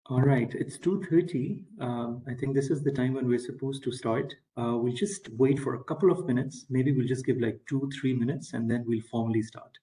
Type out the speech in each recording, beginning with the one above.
All right, it's 2:30. I think this is the time when we're supposed to start. We'll just wait for a couple of minutes. Maybe we'll just give like 2, 3 minutes and then we'll formally start.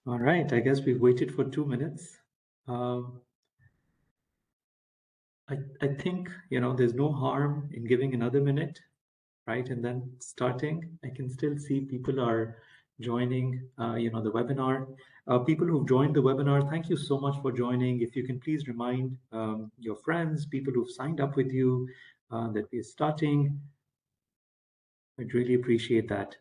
All right, I guess we've waited for 2 minutes. Um, I think, there's no harm in giving another minute, right? And then starting, I can still see people are joining, the webinar. People who've joined the webinar, thank you so much for joining. If you can please remind your friends, people who've signed up with you, that we're starting. I'd really appreciate that.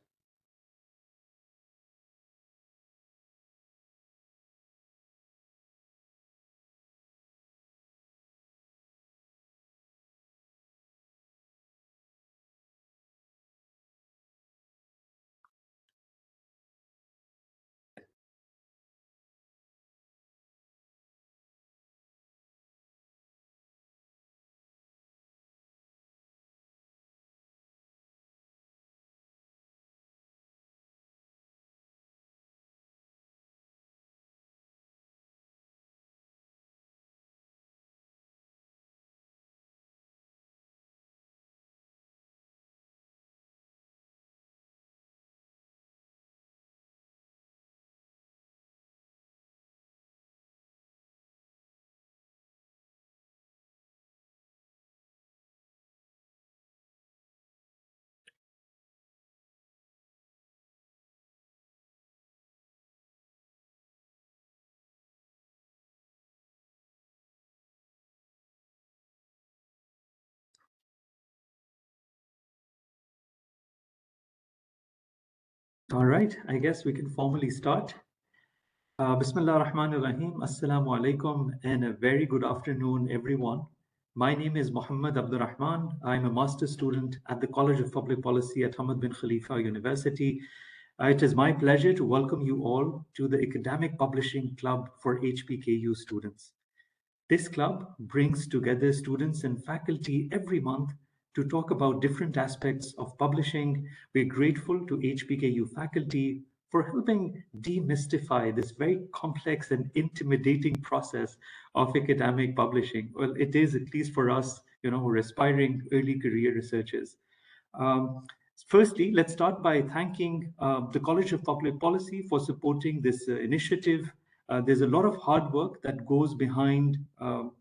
All right, I guess we can formally start. Bismillah ar-Rahman ar-Rahim. Assalamu alaikum and a very good afternoon, everyone. My name is Muhammad Abdurrahman. I'm a master's student at the College of Public Policy at Hamad bin Khalifa University. It is my pleasure to welcome you all to the Academic Publishing Club for HBKU students. This club brings together students and faculty every month to talk about different aspects of publishing. We're grateful to HBKU faculty for helping demystify this very complex and intimidating process of academic publishing. Well, it is, at least for us, who are aspiring early career researchers. Um, Firstly, let's start by thanking the College of Public Policy for supporting this initiative. There's a lot of hard work that goes behind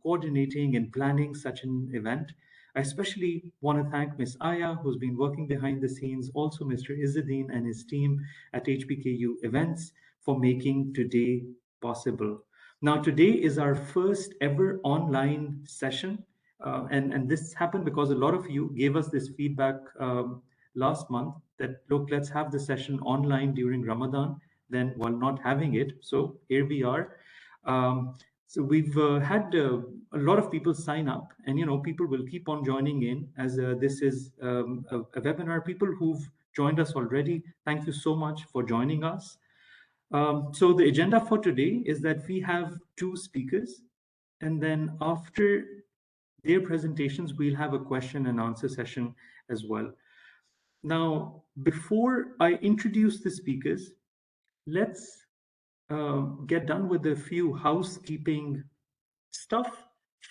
coordinating and planning such an event. I especially want to thank Ms. Aya, who's been working behind the scenes, also Mr. Izzuddin and his team at HBKU Events for making today possible. Now, today is our first ever online session, and this happened because a lot of you gave us this feedback last month that, look, let's have the session online during Ramadan, then while not having it. So here we are. So we've had a lot of people sign up, and people will keep on joining in as this is a webinar. People who've joined us already, thank you so much for joining us. So the agenda for today is that we have two speakers, and then after their presentations, we'll have a question and answer session as well. Now, before I introduce the speakers, let's get done with a few housekeeping stuff.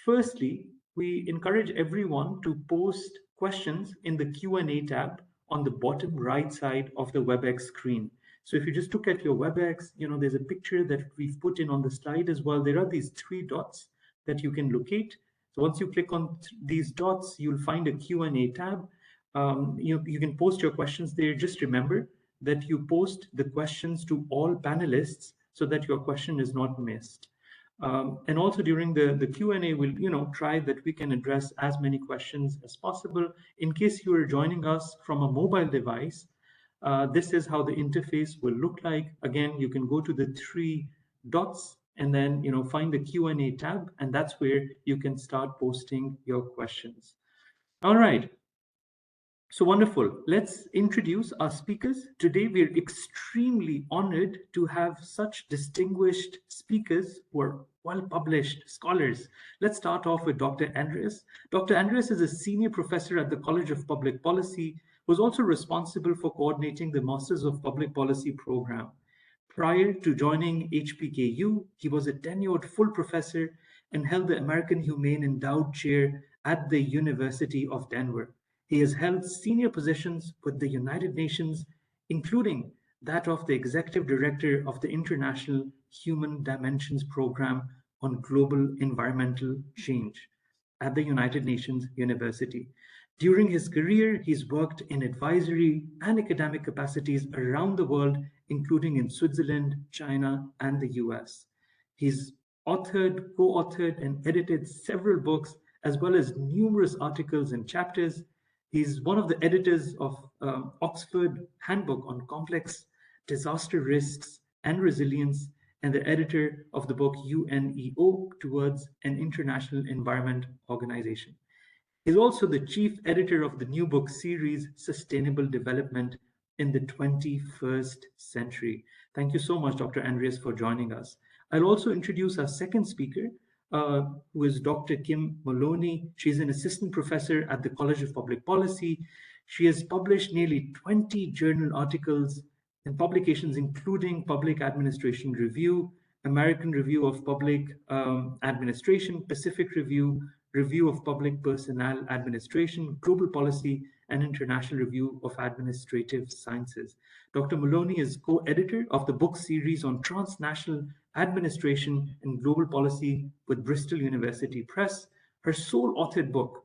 Firstly, we encourage everyone to post questions in the Q&A tab on the bottom right side of the WebEx screen. So if you just look at your WebEx, there's a picture that we've put in on the slide as well. There are these three dots that you can locate. So once you click on these dots, you'll find a Q&A tab. You can post your questions there. Just remember that you post the questions to all panelists so that your question is not missed. And also during the Q&A, we'll try that we can address as many questions as possible. In case you are joining us from a mobile device, this is how the interface will look like. Again, you can go to the three dots and then find the Q&A tab, and that's where you can start posting your questions. All right. So wonderful. Let's introduce our speakers. Today, we're extremely honored to have such distinguished speakers who are well-published scholars. Let's start off with Dr. Andreas. Dr. Andreas is a senior professor at the College of Public Policy, who's also responsible for coordinating the Masters of Public Policy program. Prior to joining HBKU, he was a tenured full professor and held the American Humane Endowed Chair at the University of Denver. He has held senior positions with the United Nations, including that of the Executive Director of the International Human Dimensions Program on Global Environmental Change at the United Nations University. During his career, he's worked in advisory and academic capacities around the world, including in Switzerland, China, and the US. He's authored, co-authored, and edited several books, as well as numerous articles and chapters. He's one of the editors of Oxford Handbook on Complex Disaster Risks and Resilience, and the editor of the book UNEO Towards an International Environment Organization. He's also the chief editor of the new book series, Sustainable Development in the 21st Century. Thank you so much, Dr. Andreas, for joining us. I'll also introduce our second speaker, who is Dr. Kim Maloney. She's an assistant professor at the College of Public Policy. She has published nearly 20 journal articles and publications, including Public Administration Review, American Review of Public Administration, Pacific Review, Review of Public Personnel Administration, Global Policy, and International Review of Administrative Sciences. Dr. Maloney is co-editor of the book series on transnational administration and global policy with Bristol University Press. Her sole authored book,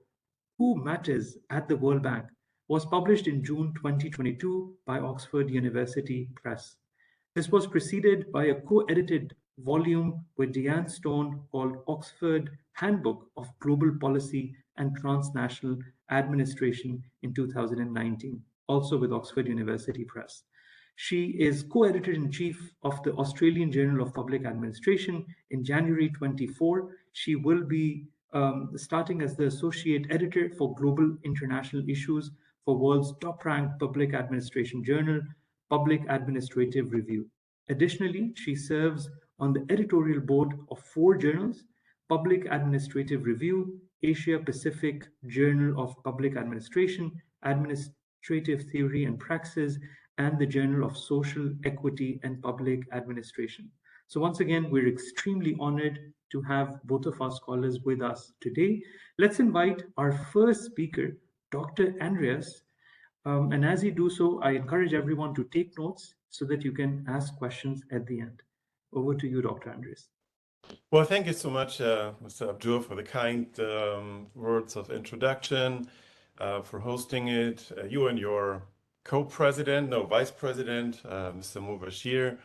Who Matters at the World Bank, was published in June 2022 by Oxford University Press. This was preceded by a co-edited volume with Deanne Stone called Oxford Handbook of Global Policy and Transnational Administration in 2019, also with Oxford University Press. She is co-editor-in-chief of the Australian Journal of Public Administration. In January 24, she will be starting as the associate editor for global international issues for world's top-ranked public administration journal, Public Administrative Review. Additionally, she serves on the editorial board of 4 journals: Public Administrative Review, Asia Pacific Journal of Public Administration, Administrative Theory and Praxis, and the Journal of Social Equity and Public Administration. So once again, we're extremely honored to have both of our scholars with us today. Let's invite our first speaker, Dr. Andreas. And as you do so, I encourage everyone to take notes so that you can ask questions at the end. Over to you, Dr. Andres. Well, thank you so much, Mr. Abdur, for the kind words of introduction, for hosting it. You and your co-president, no, vice president, Mr. Mubashir.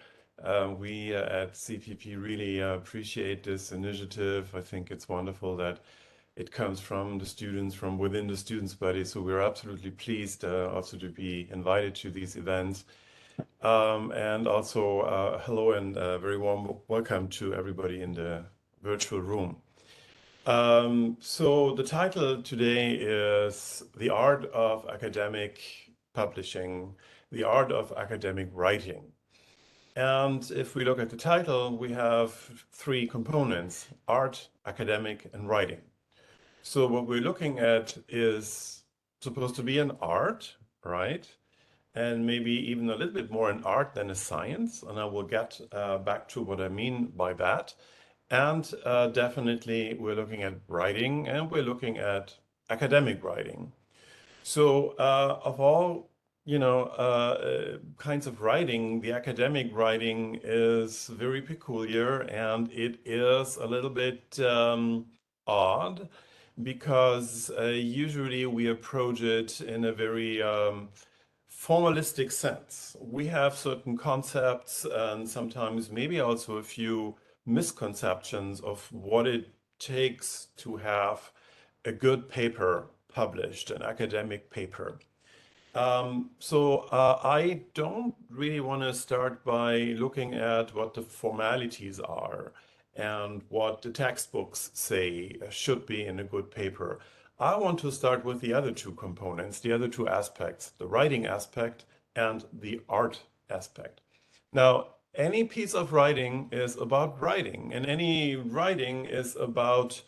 We at CPP really appreciate this initiative. I think it's wonderful that it comes from the students, from within the students' body. So we're absolutely pleased also to be invited to these events. And also, hello and very warm welcome to everybody in the virtual room. So the title today is The Art of Academic Publishing, the Art of Academic Writing. And if we look at the title, we have three components: art, academic, and writing. So what we're looking at is supposed to be an art, right? And maybe even a little bit more an art than a science. And I will get back to what I mean by that. And definitely we're looking at writing and we're looking at academic writing. So of all, kinds of writing, the academic writing is very peculiar and it is a little bit odd because usually we approach it in a very formalistic sense. We have certain concepts and sometimes maybe also a few misconceptions of what it takes to have a good paper published, an academic paper. So I don't really want to start by looking at what the formalities are and what the textbooks say should be in a good paper. I want to start with the other two components, the other two aspects, the writing aspect and the art aspect. Now, any piece of writing is about writing, and any writing is about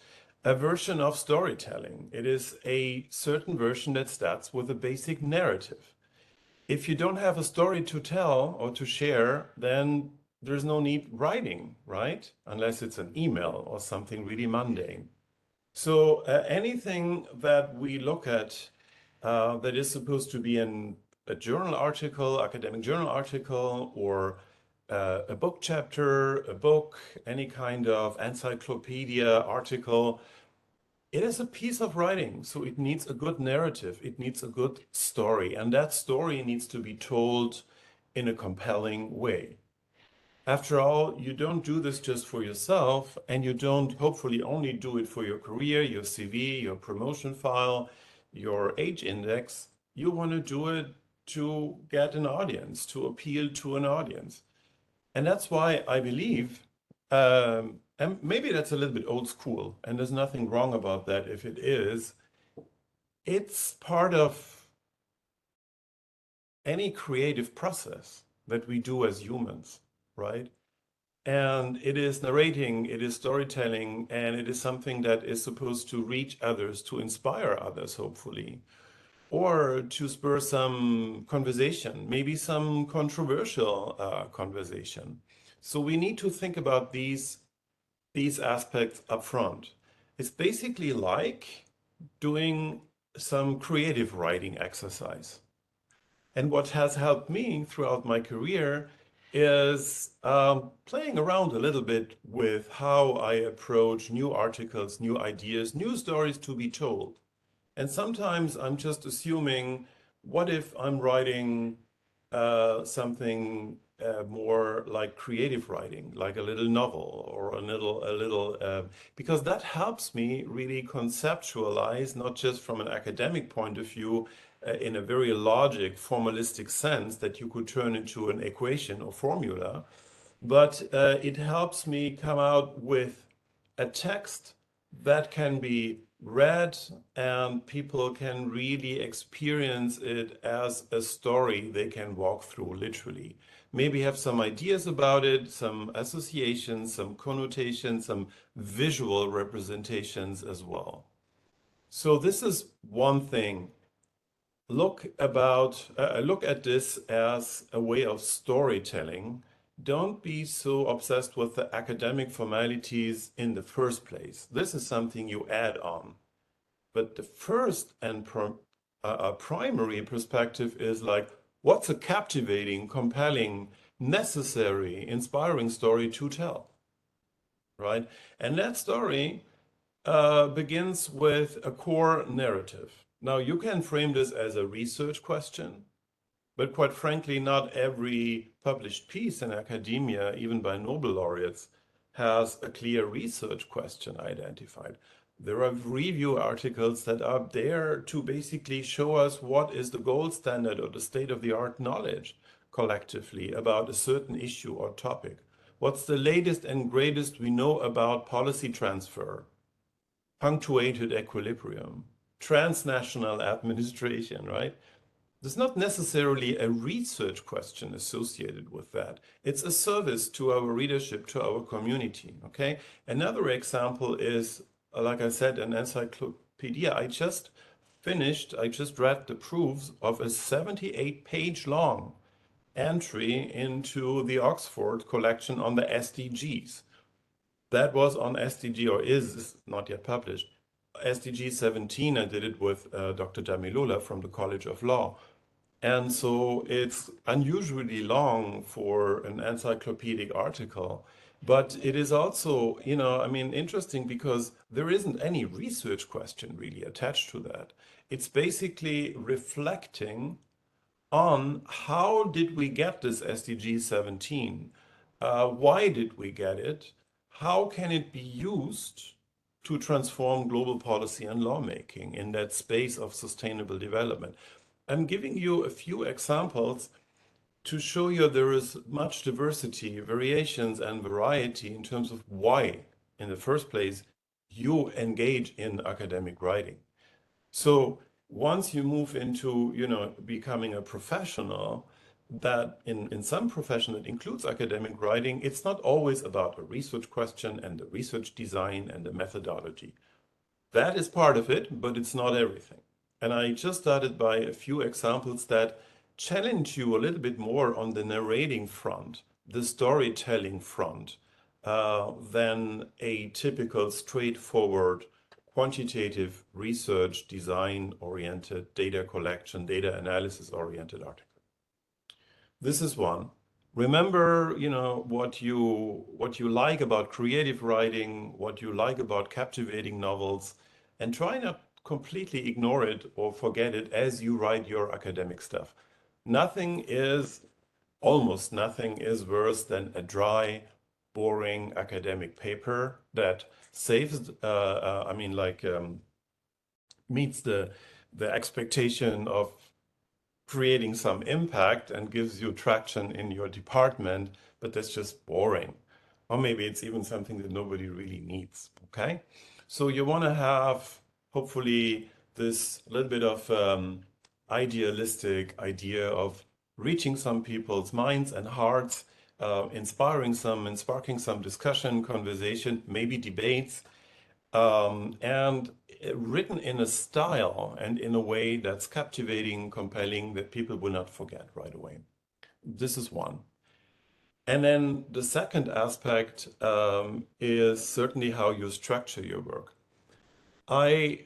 a version of storytelling. It is a certain version that starts with a basic narrative. If you don't have a story to tell or to share, then there's no need writing, right? Unless it's an email or something really mundane. So anything that we look at that is supposed to be in a journal article, academic journal article, or a book chapter, a book, any kind of encyclopedia article, it is a piece of writing, so it needs a good narrative, it needs a good story, and that story needs to be told in a compelling way. After all, you don't do this just for yourself, and you don't hopefully only do it for your career, your CV, your promotion file, your age index. You want to do it to get an audience, to appeal to an audience. And that's why I believe, and maybe that's a little bit old school, and there's nothing wrong about that if it is, it's part of any creative process that we do as humans, right? And it is narrating, it is storytelling, and it is something that is supposed to reach others, to inspire others, hopefully, or to spur some conversation, maybe some controversial conversation. So we need to think about these aspects up front. It's basically like doing some creative writing exercise. And what has helped me throughout my career is playing around a little bit with how I approach new articles, new ideas, new stories to be told. And sometimes I'm just assuming, what if I'm writing something more like creative writing, like a little novel or because that helps me really conceptualize, not just from an academic point of view, in a very logic, formalistic sense that you could turn into an equation or formula, but it helps me come out with a text that can be read and people can really experience it as a story they can walk through literally. Maybe have some ideas about it, some associations, some connotations, some visual representations as well. So this is one thing. Look at this as a way of storytelling. Don't be so obsessed with the academic formalities in the first place. This is something you add on. But the first and a primary perspective is like, what's a captivating, compelling, necessary, inspiring story to tell, right? And that story begins with a core narrative. Now, you can frame this as a research question, but quite frankly, not every published piece in academia, even by Nobel laureates, has a clear research question identified. There are review articles that are there to basically show us what is the gold standard or the state-of-the-art knowledge collectively about a certain issue or topic. What's the latest and greatest we know about policy transfer, punctuated equilibrium, transnational administration, right? There's not necessarily a research question associated with that. It's a service to our readership, to our community, okay? Another example is, like I said, an encyclopedia. I just read the proofs of a 78-page long entry into the Oxford collection on the SDGs. That was on SDG, or is not yet published. SDG 17, I did it with Dr. Damilola from the College of Law. And so it's unusually long for an encyclopedic article, but it is also, I mean, interesting because there isn't any research question really attached to that. It's basically reflecting on how did we get this SDG 17? Why did we get it? How can it be used to transform global policy and lawmaking in that space of sustainable development? I'm giving you a few examples to show you there is much diversity, variations, and variety in terms of why, in the first place, you engage in academic writing. So once you move into, becoming a professional, that in some profession that includes academic writing, it's not always about a research question and the research design and the methodology. That is part of it, but it's not everything. And I just started by a few examples that challenge you a little bit more on the narrating front, the storytelling front, than a typical straightforward quantitative research design oriented data collection, data analysis oriented article. This is one. Remember, what you like about creative writing, what you like about captivating novels, and try not completely ignore it or forget it as you write your academic stuff. Almost nothing is worse than a dry, boring academic paper that meets the expectation of creating some impact and gives you traction in your department, but that's just boring. Or maybe it's even something that nobody really needs, okay? So you want to have, hopefully, this little bit of idealistic idea of reaching some people's minds and hearts, inspiring some and sparking some discussion, conversation, maybe debates, and written in a style and in a way that's captivating, compelling, that people will not forget right away. This is one. And then the second aspect is certainly how you structure your work. I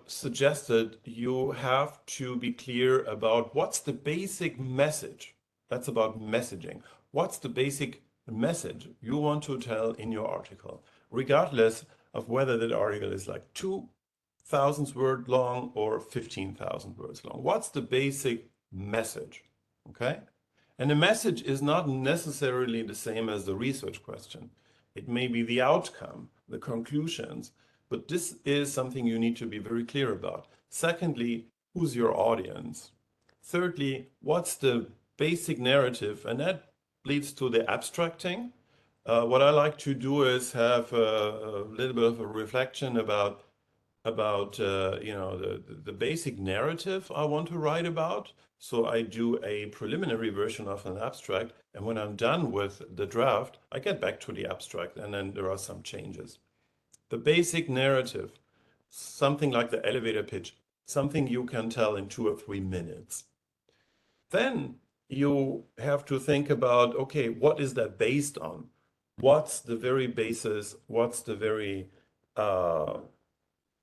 suggested you have to be clear about what's the basic message. That's about messaging. What's the basic message you want to tell in your article, regardless of whether that article is like 2,000 words long or 15,000 words long. What's the basic message? Okay? And the message is not necessarily the same as the research question. It may be the outcome, the conclusions, but this is something you need to be very clear about. Secondly, who's your audience? Thirdly, what's the basic narrative? And that leads to the abstracting. What I like to do is have a little bit of a reflection about the basic narrative I want to write about. So I do a preliminary version of an abstract, and when I'm done with the draft, I get back to the abstract, and then there are some changes. The basic narrative, something like the elevator pitch, something you can tell in 2 or 3 minutes. Then you have to think about, okay, what is that based on? What's the very basis? What's the very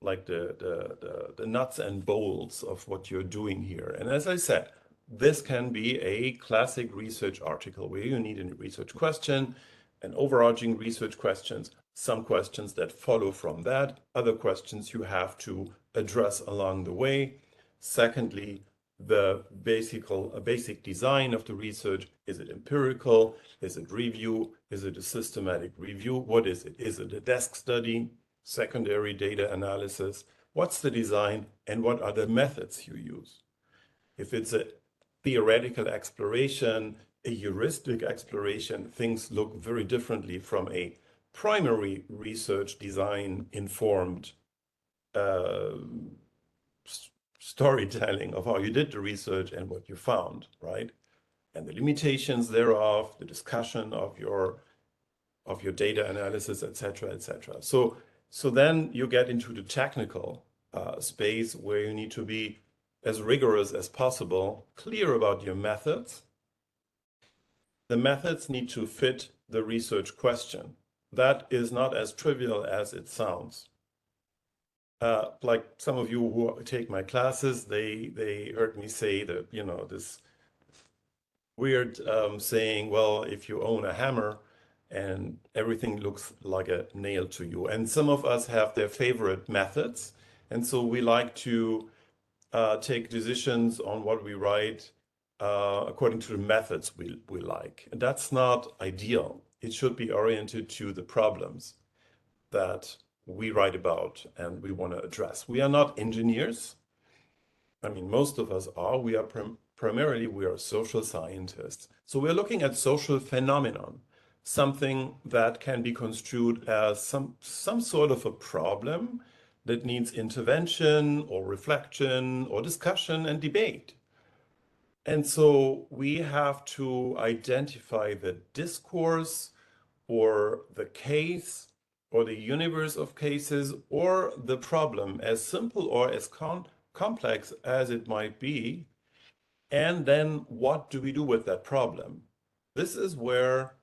like the nuts and bolts of what you're doing here. And as I said, this can be a classic research article where you need a research question, an overarching research questions, some questions that follow from that, other questions you have to address along the way. Secondly, the basic design of the research. Is it empirical? Is it review? Is it a systematic review? What is it? Is it a desk study? Secondary data analysis? What's the design and what are the methods you use? If it's a theoretical exploration, a heuristic exploration, things look very differently from a primary research design informed storytelling of how you did the research and what you found, right? And the limitations thereof, the discussion of your data analysis, etc., etc. So then you get into the technical space where you need to be as rigorous as possible, clear about your methods. The methods need to fit the research question. That is not as trivial as it sounds. Like some of you who take my classes, they heard me say that, this weird saying, well, if you own a hammer and everything looks like a nail to you. And some of us have their favorite methods. And so we like to take decisions on what we write according to the methods we like. And that's not ideal. It should be oriented to the problems that we write about and we want to address. We are not engineers. I mean, most of us are. We are primarily social scientists. So we're looking at social phenomenon, something that can be construed as some sort of a problem that needs intervention or reflection or discussion and debate. And so we have to identify the discourse or the case or the universe of cases or the problem, as simple or as complex as it might be. And then what do we do with that problem? This is where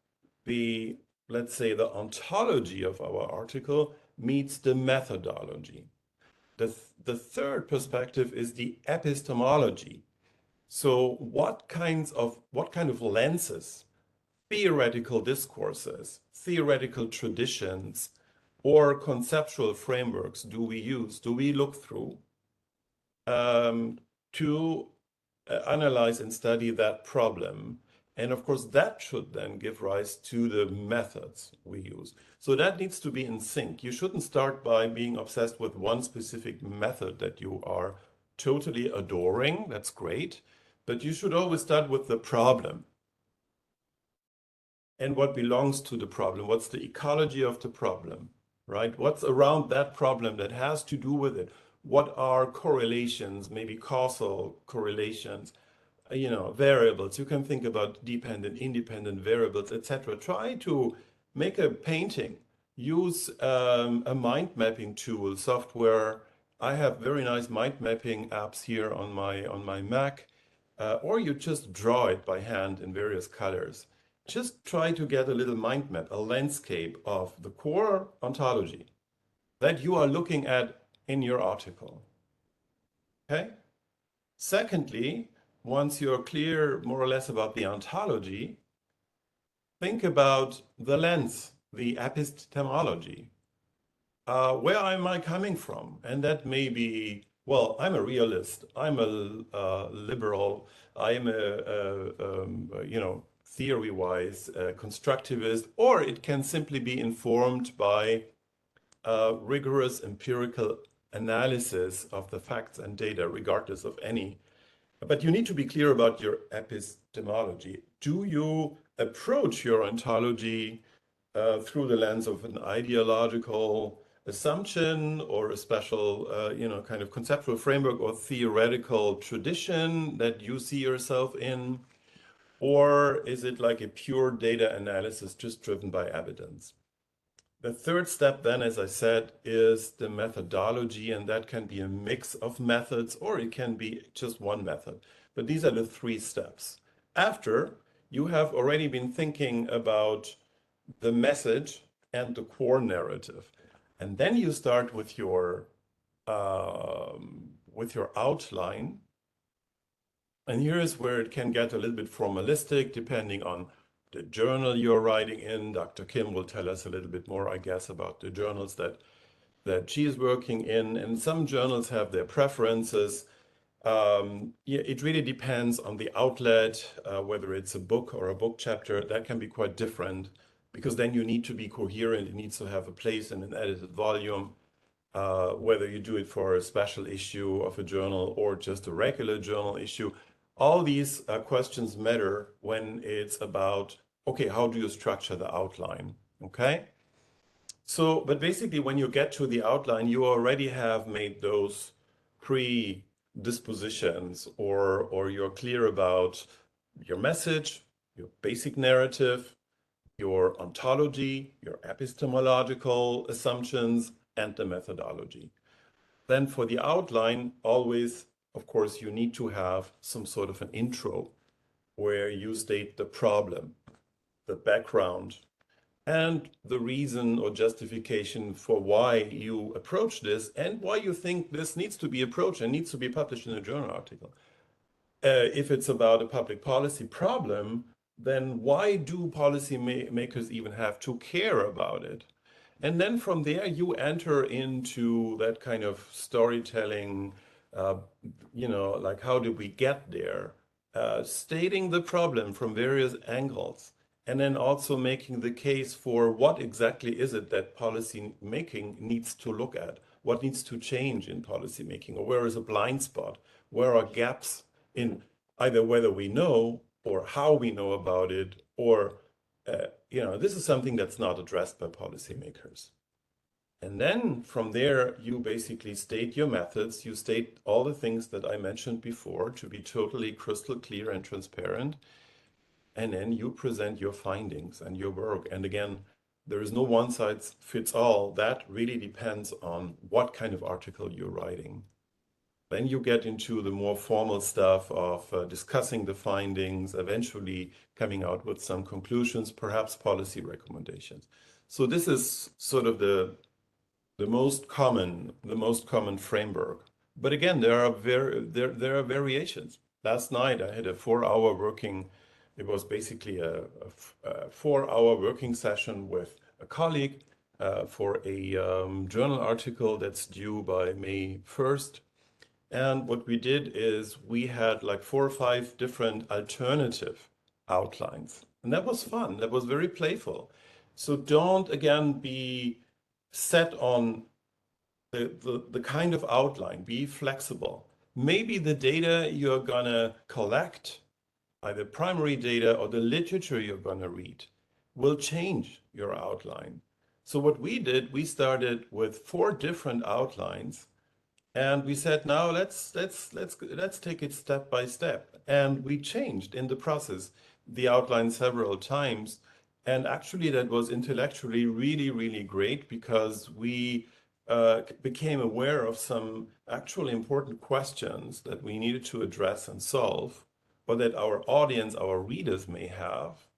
let's say, the ontology of our article meets the methodology. The third perspective is the epistemology. So what kind of lenses, theoretical discourses, theoretical traditions, or conceptual frameworks do we use, do we look through to analyze and study that problem? And of course, that should then give rise to the methods we use. So that needs to be in sync. You shouldn't start by being obsessed with one specific method that you are totally adoring. That's great. But you should always start with the problem. And what belongs to the problem? What's the ecology of the problem, right? What's around that problem that has to do with it? What are correlations, maybe causal correlations, variables? You can think about dependent, independent variables, etc. Try to make a painting. Use a mind mapping tool, software. I have very nice mind mapping apps here on my Mac. Or you just draw it by hand in various colors. Just try to get a little mind map, a landscape of the core ontology that you are looking at in your article. Okay? Secondly, once you're clear more or less about the ontology, think about the lens, the epistemology. Where am I coming from? And that may be, well, I'm a realist, I'm a liberal, I'm theory-wise constructivist, or it can simply be informed by rigorous empirical analysis of the facts and data, regardless of any. But you need to be clear about your epistemology. Do you approach your ontology through the lens of an ideological assumption or a special, kind of conceptual framework or theoretical tradition that you see yourself in? Or is it like a pure data analysis just driven by evidence? The third step then, as I said, is the methodology, and that can be a mix of methods or it can be just one method. But these are the three steps. After you have already been thinking about the message and the core narrative, and then you start with your with your outline. And here is where it can get a little bit formalistic, depending on the journal you're writing in. Dr. Kim will tell us a little bit more, I guess, about the journals that she's working in. And some journals have their preferences. Yeah, it really depends on the outlet, whether it's a book or a book chapter. That can be quite different because then you need to be coherent. It needs to have a place in an edited volume. Whether you do it for a special issue of a journal or just a regular journal issue. All these questions matter when it's about, okay, how do you structure the outline? Okay. So, but basically, when you get to the outline, you already have made those predispositions, or you're clear about your message, your basic narrative, your ontology, your epistemological assumptions, and the methodology. Then for the outline, always, of course, you need to have some sort of an intro where you state the problem, the background, and the reason or justification for why you approach this and why you think this needs to be approached and needs to be published in a journal article. If it's about a public policy problem, then why do policy makers even have to care about it? And then from there, you enter into that kind of storytelling, uh, like how did we get there? Stating the problem from various angles, and then also making the case for what exactly is it that policy making needs to look at, what needs to change in policy making, or where is a blind spot, where are gaps in either whether we know or how we know about it, or this is something that's not addressed by policymakers. And then from there, you basically state your methods. You state all the things that I mentioned before to be totally crystal clear and transparent. And then you present your findings and your work. And again, there is no one size fits all. That really depends on what kind of article you're writing. Then you get into the more formal stuff of discussing the findings, eventually coming out with some conclusions, perhaps policy recommendations. So this is sort of the most common framework. But again, there are variations. Last night I had a 4-hour working. It was basically a 4-hour working session with a colleague for a journal article that's due by May 1st. And what we did is we had like 4 or 5 different alternative outlines. And that was fun. That was very playful. So don't, again, be set on the kind of outline. Be flexible. Maybe the data you're going to collect, either primary data or the literature you're going to read, will change your outline. So what we did, we started with 4 different outlines. And we said, now let's take it step by step. And we changed in the process the outline several times. And actually, that was intellectually really, really great because we became aware of some actually important questions that we needed to address and solve, or that our audience, our readers may have,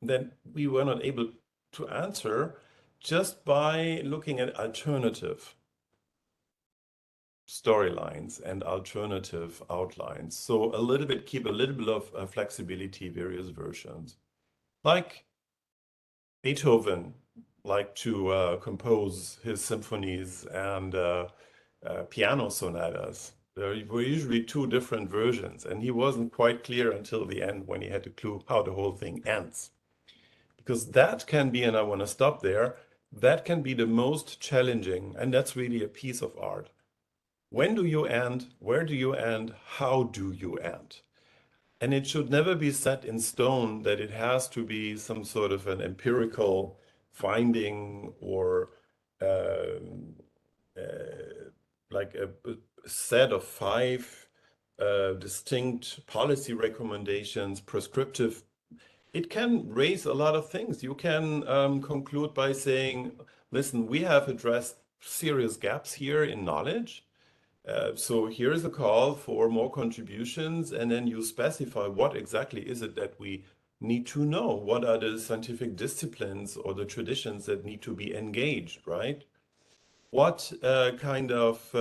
that we were not able to answer just by looking at alternative storylines and alternative outlines. So keep a little bit of flexibility, various versions. Like Beethoven liked to compose his symphonies and piano sonatas. There were usually 2 different versions, and he wasn't quite clear until the end when he had a clue how the whole thing ends. Because that can be, and I want to stop there, that can be the most challenging, and that's really a piece of art. When do you end? Where do you end? How do you end? And it should never be set in stone that it has to be some sort of an empirical finding or uh, like a set of 5 distinct policy recommendations, prescriptive. It can raise a lot of things. You can conclude by saying, listen, we have addressed serious gaps here in knowledge. So here is a call for more contributions, and then you specify what exactly is it that we need to know. What are the scientific disciplines or the traditions that need to be engaged, right? what kind of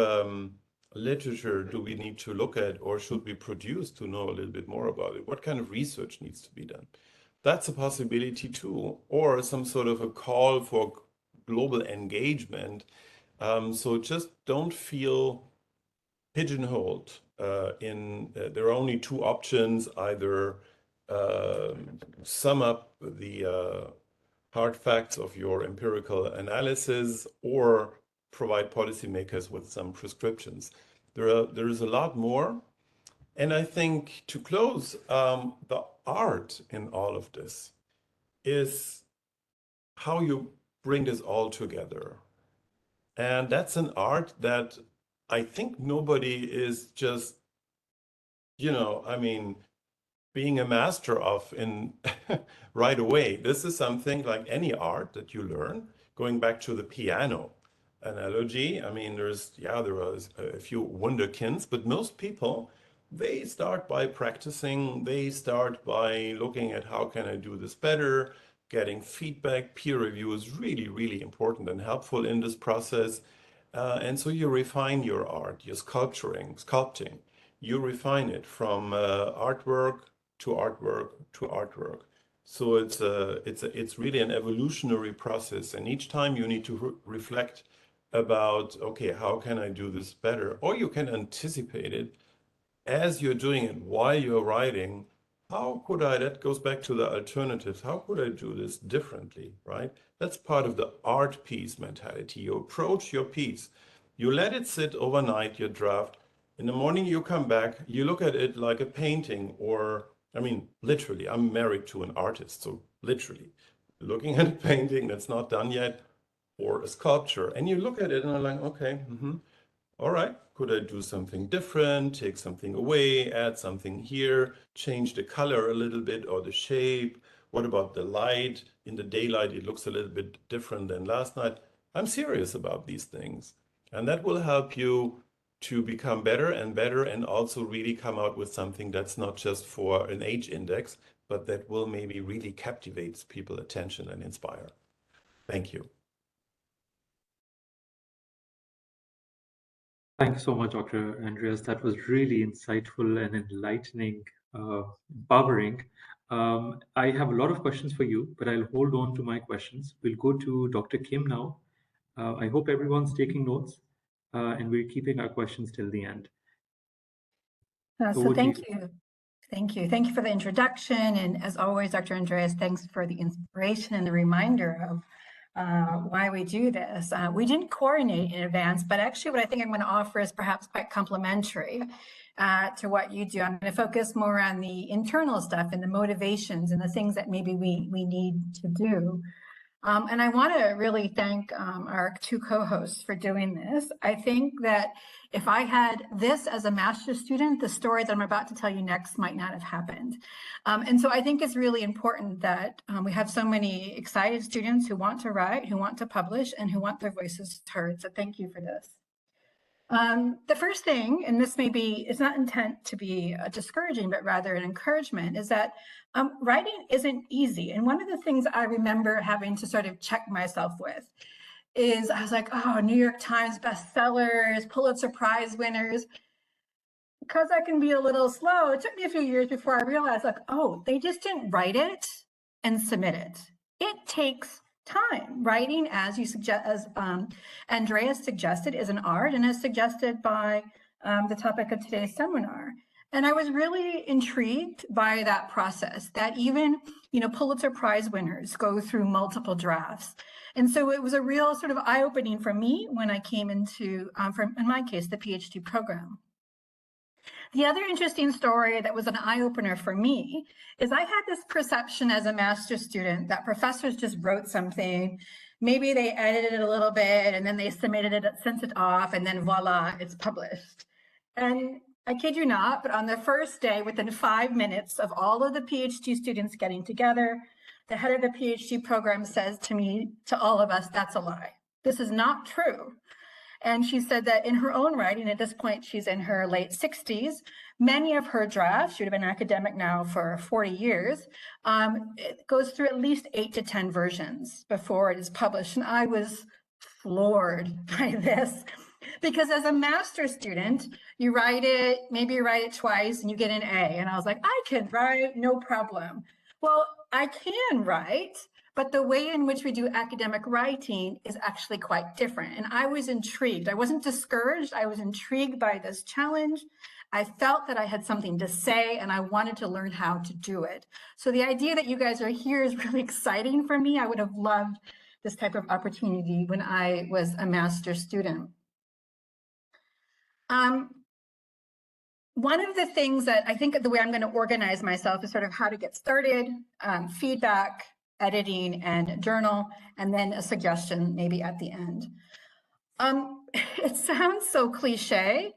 literature do we need to look at, or should we produce to know a little bit more about it? What kind of research needs to be done? That's a possibility too, or some sort of a call for global engagement. So just don't feel pigeonholed there are only two options: either sum up the hard facts of your empirical analysis, or provide policymakers with some prescriptions. There is a lot more. And I think, to close, the art in all of this is how you bring this all together. And that's an art that I think nobody is just, I mean, being a master of in right away. This is something like any art that you learn. Going back to the piano analogy, I mean, there are a few wunderkinds, but most people, they start by practicing. They start by looking at how can I do this better, getting feedback. Peer review is really, really important and helpful in this process. And so you refine your art, your sculpting. You refine it from artwork to artwork to artwork. So it's really an evolutionary process, and each time you need to reflect about, okay, how can I do this better? Or you can anticipate it as you're doing it, while you're writing. That goes back to the alternatives. How could I do this differently, right? That's part of the art piece mentality. You approach your piece, you let it sit overnight, your draft. In the morning, you come back, you look at it like a painting, or, I mean, literally, I'm married to an artist, so literally, looking at a painting that's not done yet, or a sculpture, and you look at it and I'm like, okay, all right, could I do something different, take something away, add something here, change the color a little bit or the shape? What about the light? In the daylight, it looks a little bit different than last night. I'm serious about these things. And that will help you to become better and also really come out with something that's not just for an age index, but that will maybe really captivate people's attention and inspire. Thank you. Thank you so much, Dr. Andreas. That was really insightful and enlightening, empowering. I have a lot of questions for you, but I'll hold on to my questions. We'll go to Dr. Kim now. I hope everyone's taking notes, and we're keeping our questions till the end. So thank you. Thank you. Thank you for the introduction. And as always, Dr. Andreas, thanks for the inspiration and the reminder of why we do this. We didn't coordinate in advance, but actually what I think I'm going to offer is perhaps quite complementary to what you do. I'm going to focus more on the internal stuff and the motivations and the things that maybe we need to do. And I want to really thank our two co-hosts for doing this. I think that if I had this as a master's student, the story that I'm about to tell you next might not have happened. And so I think it's really important that we have so many excited students who want to write, who want to publish, and who want their voices heard. So thank you for this. The first thing, and this it's not intent to be discouraging, but rather an encouragement, is that writing isn't easy. And one of the things I remember having to sort of check myself with is I was like, oh, New York Times bestsellers, Pulitzer Prize winners. Because I can be a little slow, it took me a few years before I realized, like, oh, they just didn't write it and submit it. It takes time. Writing, as Andreas suggested, is an art, and as suggested by the topic of today's seminar. And I was really intrigued by that process, that even, Pulitzer Prize winners go through multiple drafts. And so it was a real sort of eye-opening for me when I came into, in my case, the PhD program. The other interesting story that was an eye-opener for me is I had this perception as a master's student that professors just wrote something, maybe they edited it a little bit, and then they submitted it, sent it off, and then voila, it's published. And I kid you not, but on the first day, within 5 minutes of all of the PhD students getting together, the head of the PhD program says to me, to all of us, that's a lie. This is not true. And she said that in her own writing, at this point, she's in her late 60s, many of her drafts, she would have been an academic now for 40 years, it goes through at least 8 to 10 versions before it is published. And I was floored by this, because as a master's student, you write it, maybe you write it twice and you get an A. And I was like, I can write, no problem. Well, I can write, but the way in which we do academic writing is actually quite different. And I was intrigued. I wasn't discouraged. I was intrigued by this challenge. I felt that I had something to say and I wanted to learn how to do it. So the idea that you guys are here is really exciting for me. I would have loved this type of opportunity when I was a master's student. One of the things that I think the way I'm going to organize myself is sort of how to get started, feedback, editing, and journal, and then a suggestion maybe at the end. It sounds so cliche,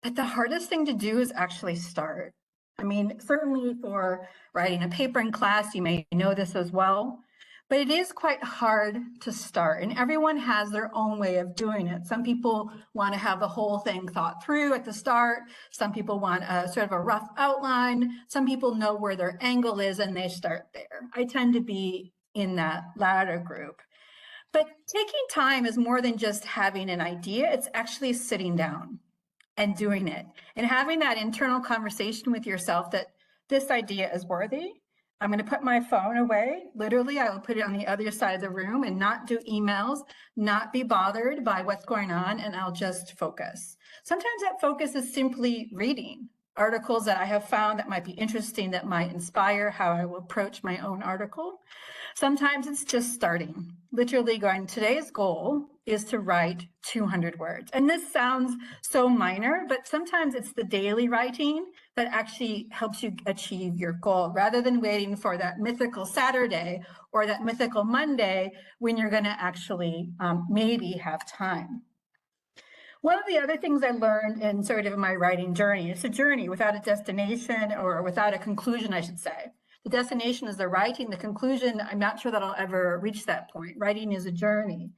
but the hardest thing to do is actually start. I mean, certainly for writing a paper in class, you may know this as well, but it is quite hard to start, and everyone has their own way of doing it. Some people want to have the whole thing thought through at the start. Some people want a sort of a rough outline. Some people know where their angle is and they start there. I tend to be in that latter group. But taking time is more than just having an idea. It's actually sitting down and doing it and having that internal conversation with yourself that this idea is worthy. I'm going to put my phone away. Literally, I will put it on the other side of the room and not do emails, not be bothered by what's going on, and I'll just focus. Sometimes that focus is simply reading articles that I have found that might be interesting, that might inspire how I will approach my own article. Sometimes it's just starting, literally going, today's goal is to write 200 words. And this sounds so minor, but sometimes it's the daily writing that actually helps you achieve your goal, rather than waiting for that mythical Saturday or that mythical Monday when you're going to actually maybe have time. One of the other things I learned in sort of my writing journey, it's a journey without a destination, or without a conclusion, I should say. The destination is the writing. The conclusion, I'm not sure that I'll ever reach that point. Writing is a journey.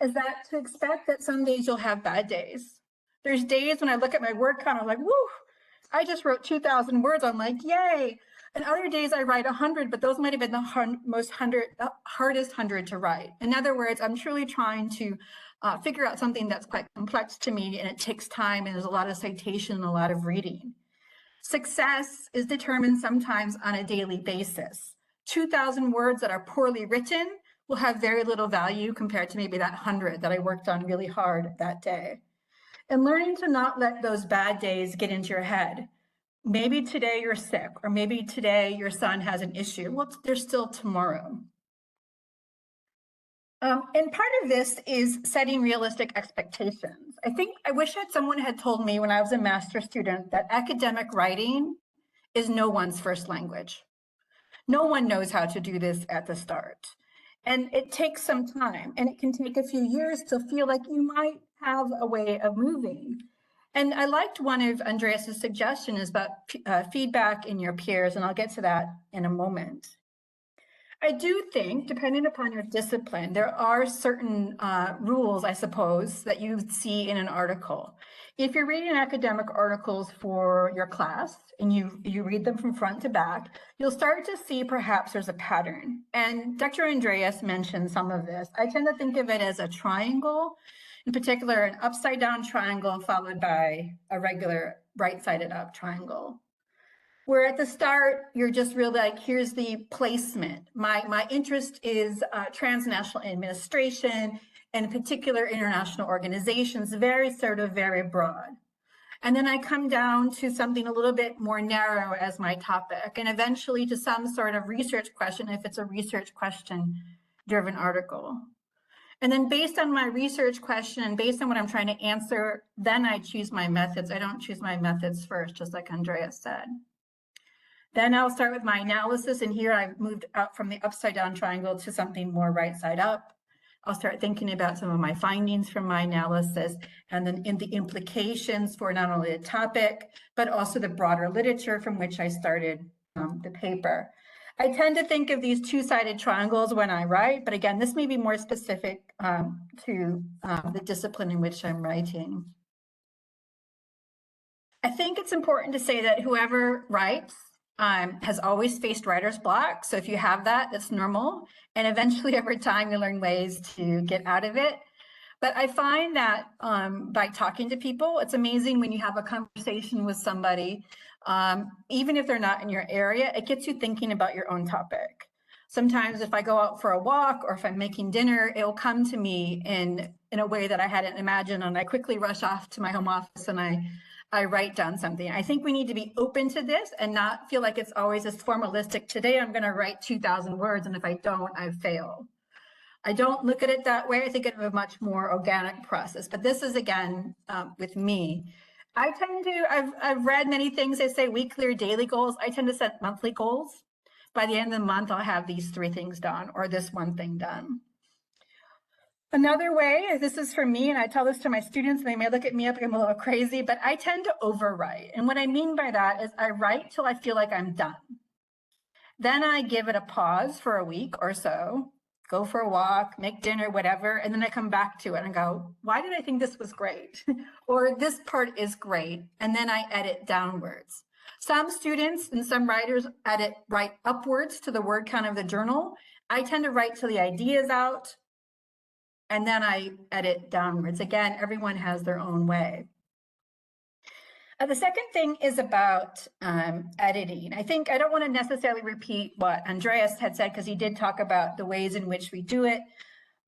Is that to expect that some days you'll have bad days. There's days when I look at my word count, I'm like, woo, I just wrote 2,000 words. I'm like, yay. And other days I write 100, but those might have been the hardest 100 to write. In other words, I'm truly trying to figure out something that's quite complex to me, and it takes time, and there's a lot of citation and a lot of reading. Success is determined sometimes on a daily basis. 2,000 words that are poorly written will have very little value compared to maybe that 100 that I worked on really hard that day. And learning to not let those bad days get into your head. Maybe today you're sick, or maybe today your son has an issue. Well, there's still tomorrow. And part of this is setting realistic expectations. I wish that someone had told me when I was a master's student that academic writing is no one's first language. No one knows how to do this at the start. And it takes some time, and it can take a few years to feel like you might have a way of moving. And I liked one of Andreas's suggestions about feedback in your peers, and I'll get to that in a moment. I do think, depending upon your discipline, there are certain rules, I suppose, that you see in an article. If you're reading academic articles for your class and you read them from front to back, you'll start to see perhaps there's a pattern. And Dr. Andreas mentioned some of this. I tend to think of it as a triangle, in particular, an upside down triangle followed by a regular right-sided up triangle. Where at the start, you're just really like, here's the placement. My interest is transnational administration, and in particular international organizations, very broad. And then I come down to something a little bit more narrow as my topic, and eventually to some sort of research question, if it's a research question driven article. And then based on my research question and based on what I'm trying to answer, then I choose my methods. I don't choose my methods first, just like Andreas said. Then I'll start with my analysis, and here I've moved out from the upside down triangle to something more right side up. I'll start thinking about some of my findings from my analysis, and then in the implications for not only the topic, but also the broader literature from which I started the paper. I tend to think of these two-sided triangles when I write, but again, this may be more specific to the discipline in which I'm writing. I think it's important to say that whoever writes has always faced writer's block. So if you have that, that's normal. And eventually over time, you learn ways to get out of it. But I find that by talking to people, it's amazing when you have a conversation with somebody, even if they're not in your area, it gets you thinking about your own topic. Sometimes if I go out for a walk or if I'm making dinner, it will come to me in a way that I hadn't imagined, and I quickly rush off to my home office and I write down something. I think we need to be open to this and not feel like it's always this formalistic, today I'm going to write 2,000 words, and if I don't, I've failed. I don't look at it that way. I think of a much more organic process, but this is again, with me. I tend to, I've read many things. They say weekly or daily goals. I tend to set monthly goals. By the end of the month, I'll have these 3 things done or this one thing done. Another way, this is for me, and I tell this to my students, and they may look at me like I'm a little crazy, but I tend to overwrite. And what I mean by that is I write till I feel like I'm done. Then I give it a pause for a week or so, go for a walk, make dinner, whatever, and then I come back to it and go, why did I think this was great? Or this part is great, and then I edit downwards. Some students and some writers write upwards to the word count of the journal. I tend to write till the idea is out, and then I edit downwards. Again, everyone has their own way. The second thing is about editing. I think I don't want to necessarily repeat what Andreas had said, because he did talk about the ways in which we do it,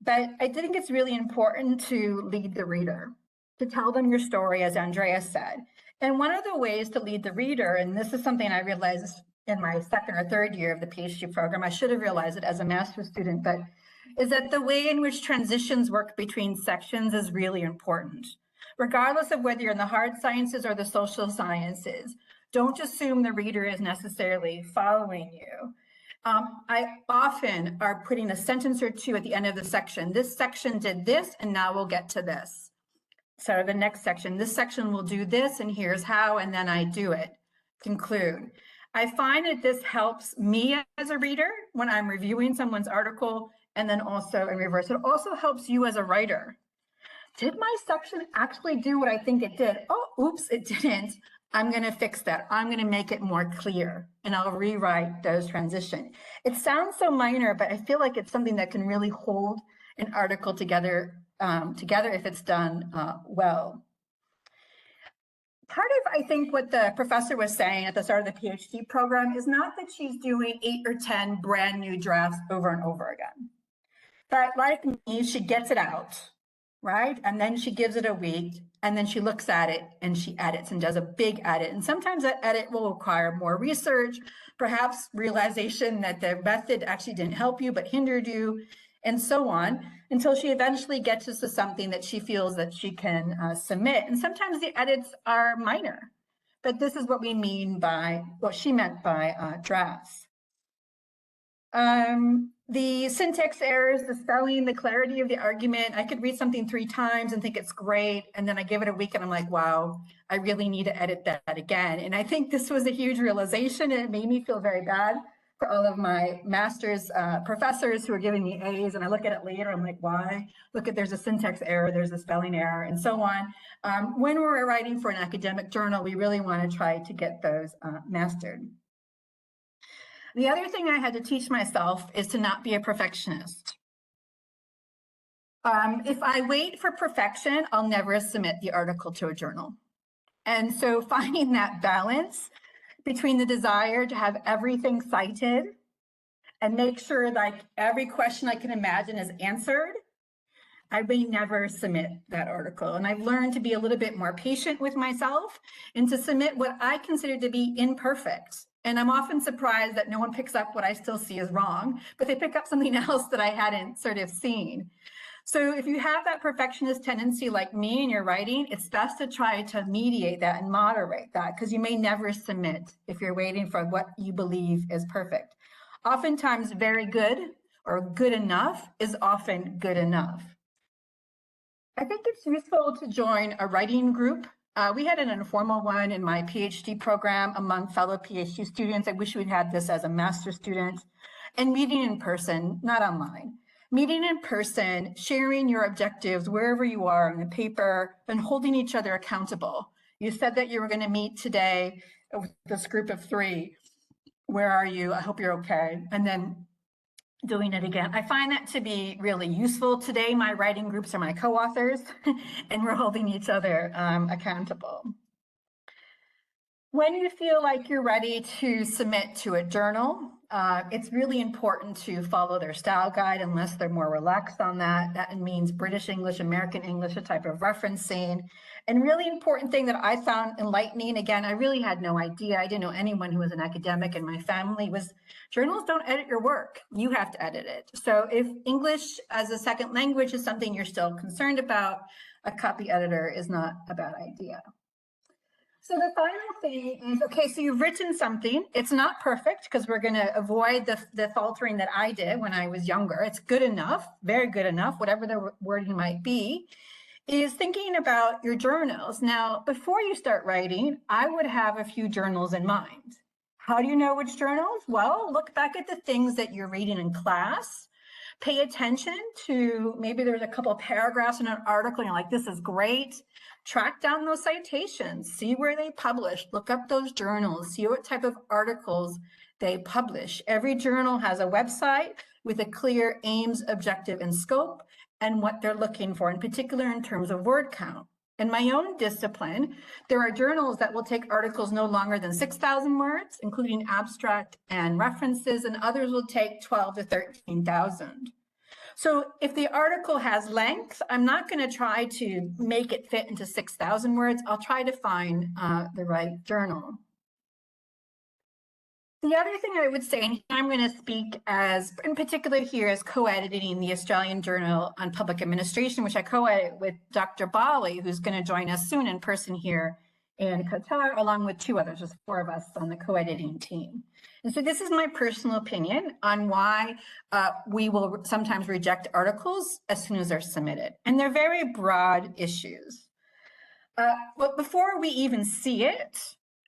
but I think it's really important to lead the reader, to tell them your story, as Andreas said. And one of the ways to lead the reader, and this is something I realized in my 2nd or 3rd year of the PhD program, I should have realized it as a master's student, but is that the way in which transitions work between sections is really important. Regardless of whether you're in the hard sciences or the social sciences, don't assume the reader is necessarily following you. I often are putting a sentence or 2 at the end of the section. This section did this, and now we'll get to this. So the next section, this section will do this, and here's how, and then I do it. Conclude. I find that this helps me as a reader when I'm reviewing someone's article, and then also in reverse. It also helps you as a writer. Did my section actually do what I think it did? Oh, oops, it didn't. I'm going to fix that. I'm going to make it more clear, and I'll rewrite those transitions. It sounds so minor, but I feel like it's something that can really hold an article together if it's done well. Part of, I think, what the professor was saying at the start of the PhD program is not that she's doing 8 or 10 brand new drafts over and over again. But like me, she gets it out, right? And then she gives it a week, and then she looks at it and she edits and does a big edit. And sometimes that edit will require more research, perhaps realization that the method actually didn't help you but hindered you, and so on, until she eventually gets to something that she feels that she can submit. And sometimes the edits are minor, but this is what we mean by, what she meant by drafts. The syntax errors, the spelling, the clarity of the argument. I could read something 3 times and think it's great, and then I give it a week and I'm like, wow, I really need to edit that again. And I think this was a huge realization, and it made me feel very bad for all of my master's professors who are giving me A's, and I look at it later, I'm like, why? Look at, there's a syntax error, there's a spelling error, and so on. When we're writing for an academic journal, we really want to try to get those mastered. The other thing I had to teach myself is to not be a perfectionist. If I wait for perfection, I'll never submit the article to a journal. And so finding that balance between the desire to have everything cited and make sure like every question I can imagine is answered, I may never submit that article. And I've learned to be a little bit more patient with myself and to submit what I consider to be imperfect. And I'm often surprised that no one picks up what I still see as wrong, but they pick up something else that I hadn't sort of seen. So if you have that perfectionist tendency like me in your writing, it's best to try to mediate that and moderate that, because you may never submit if you're waiting for what you believe is perfect. Oftentimes very good or good enough is often good enough. I think it's useful to join a writing group. We had an informal one in my PhD program among fellow PhD students. I wish we'd had this as a master's student. And meeting in person, not online. Meeting in person, sharing your objectives wherever you are on the paper, and holding each other accountable. You said that you were going to meet today with this group of 3. Where are you? I hope you're okay. And then doing it again. I find that to be really useful. Today, my writing groups are my co-authors, and we're holding each other accountable. When you feel like you're ready to submit to a journal, it's really important to follow their style guide unless they're more relaxed on that. That means British English, American English, a type of referencing. And really important thing that I found enlightening, again, I really had no idea. I didn't know anyone who was an academic in my family, was journals don't edit your work. You have to edit it. So if English as a second language is something you're still concerned about, a copy editor is not a bad idea. So the final thing is, okay, so you've written something. It's not perfect because we're going to avoid the faltering that I did when I was younger. It's good enough, very good enough, whatever the wording might be, is thinking about your journals. Now, before you start writing, I would have a few journals in mind. How do you know which journals? Well, look back at the things that you're reading in class. Pay attention to, maybe there's a couple of paragraphs in an article and you're like, this is great. Track down those citations, see where they publish, look up those journals, see what type of articles they publish. Every journal has a website with a clear aims, objective, and scope, and what they're looking for, in particular in terms of word count. In my own discipline, there are journals that will take articles no longer than 6,000 words, including abstract and references, and others will take 12 to 13,000. So if the article has length, I'm not going to try to make it fit into 6,000 words. I'll try to find the right journal. The other thing I would say, and I'm going to speak as, in particular here, as co-editing the Australian Journal on Public Administration, which I co-edit with Dr. Bali, who's going to join us soon in person here in Qatar, along with two others. There's four of us on the co-editing team. And so this is my personal opinion on why we will sometimes reject articles as soon as they're submitted. And they're very broad issues. But before we even see it,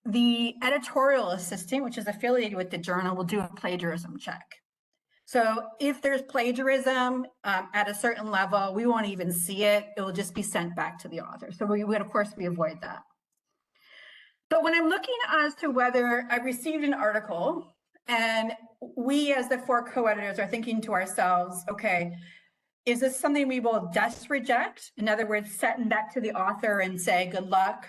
the editorial assistant, which is affiliated with the journal, will do a plagiarism check. So if there's plagiarism at a certain level, we won't even see it. It will just be sent back to the author. So we would, of course, we avoid that. But when I'm looking as to whether I received an article and we as the four co-editors are thinking to ourselves, okay, is this something we will just reject? In other words, send back to the author and say, good luck,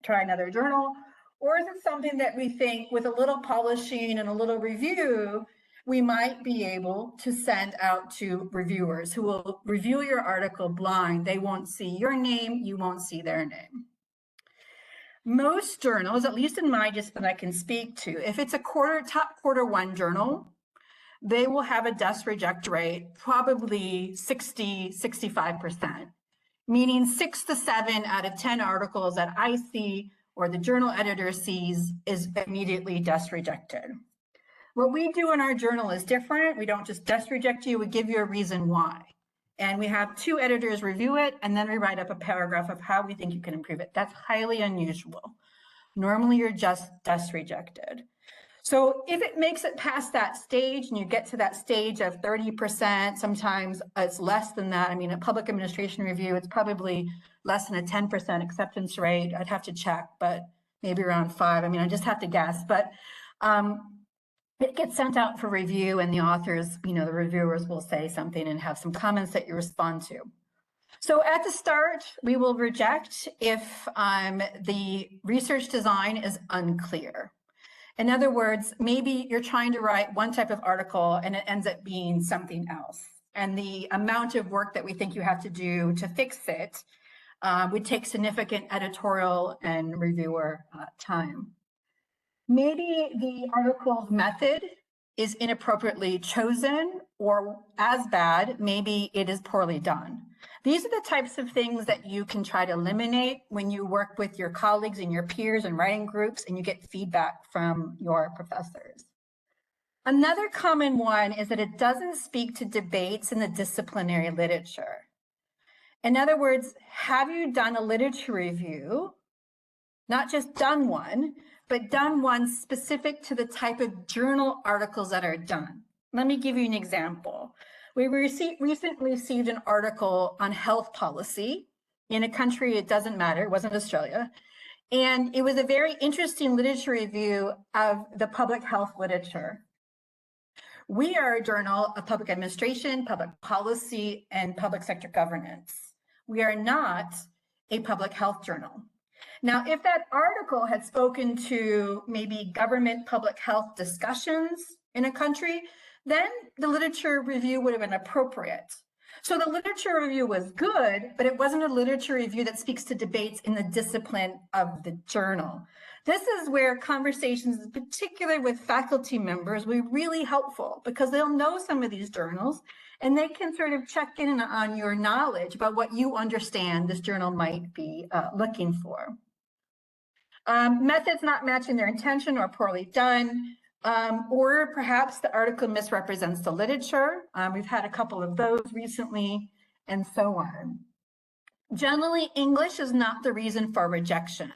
try another journal. Or is it something that we think with a little polishing and a little review, we might be able to send out to reviewers who will review your article blind. They won't see your name, you won't see their name. Most journals, at least in my discipline I can speak to, if it's a top quarter one journal, they will have a dust reject rate, probably 60, 65%, meaning 6 to 7 out of 10 articles that I see or the journal editor sees is immediately dust rejected. What we do in our journal is different. We don't just dust reject you, we give you a reason why. And we have 2 editors review it, and then we write up a paragraph of how we think you can improve it. That's highly unusual. Normally, you're just dust rejected. So if it makes it past that stage and you get to that stage of 30%, sometimes it's less than that. I mean, a public administration review, it's probably less than a 10% acceptance rate. I'd have to check, but maybe around 5. I mean, I just have to guess. But it gets sent out for review and the authors, the reviewers will say something and have some comments that you respond to. So at the start, we will reject if the research design is unclear. In other words, maybe you're trying to write one type of article and it ends up being something else. And the amount of work that we think you have to do to fix it would take significant editorial and reviewer time. Maybe the article's method is inappropriately chosen, or as bad, maybe it is poorly done. These are the types of things that you can try to eliminate when you work with your colleagues and your peers and writing groups and you get feedback from your professors. Another common one is that it doesn't speak to debates in the disciplinary literature. In other words, have you done a literature review, not just done one, but done one specific to the type of journal articles that are done? Let me give you an example. We recently received an article on health policy in a country, it doesn't matter, it wasn't Australia. And it was a very interesting literature review of the public health literature. We are a journal of public administration, public policy, and public sector governance. We are not a public health journal. Now, if that article had spoken to maybe government public health discussions in a country, then the literature review would have been appropriate. So the literature review was good, but it wasn't a literature review that speaks to debates in the discipline of the journal. This is where conversations, particularly with faculty members, will be really helpful because they'll know some of these journals and they can sort of check in on your knowledge about what you understand this journal might be looking for. Methods not matching their intention or poorly done, or perhaps the article misrepresents the literature. We've had a couple of those recently, and so on. Generally, English is not the reason for rejection,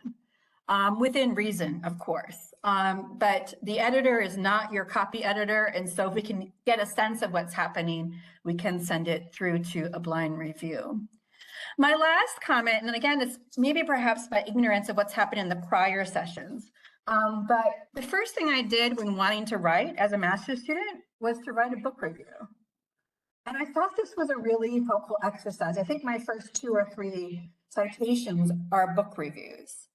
within reason, of course. But the editor is not your copy editor, and so if we can get a sense of what's happening, we can send it through to a blind review. My last comment, and again, it's maybe perhaps by ignorance of what's happened in the prior sessions, but the first thing I did when wanting to write as a master's student was to write a book review. And I thought this was a really helpful exercise. I think my first 2 or 3 citations are book reviews.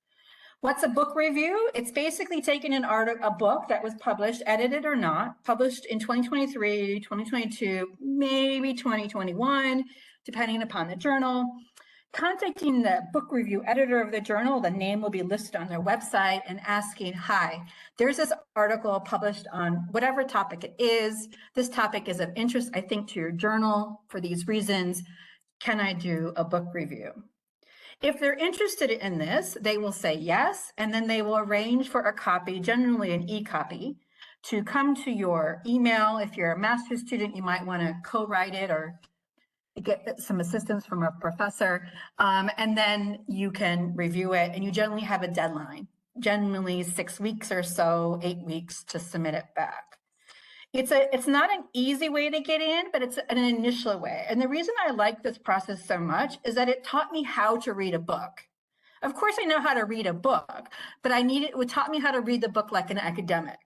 What's a book review? It's basically taking a book that was published, edited or not, published in 2023, 2022, maybe 2021, depending upon the journal, contacting the book review editor of the journal, the name will be listed on their website, and asking, hi, there's this article published on whatever topic it is. This topic is of interest, I think, to your journal for these reasons. Can I do a book review? If they're interested in this, they will say yes, and then they will arrange for a copy, generally an e-copy, to come to your email. If you're a master's student, you might want to co-write it or get some assistance from a professor, and then you can review it, and you generally have a deadline, generally 6 weeks or so, 8 weeks to submit it back. It's not an easy way to get in, but it's an initial way. And the reason I like this process so much is that it taught me how to read a book. Of course, I know how to read a book, but it taught me how to read the book like an academic.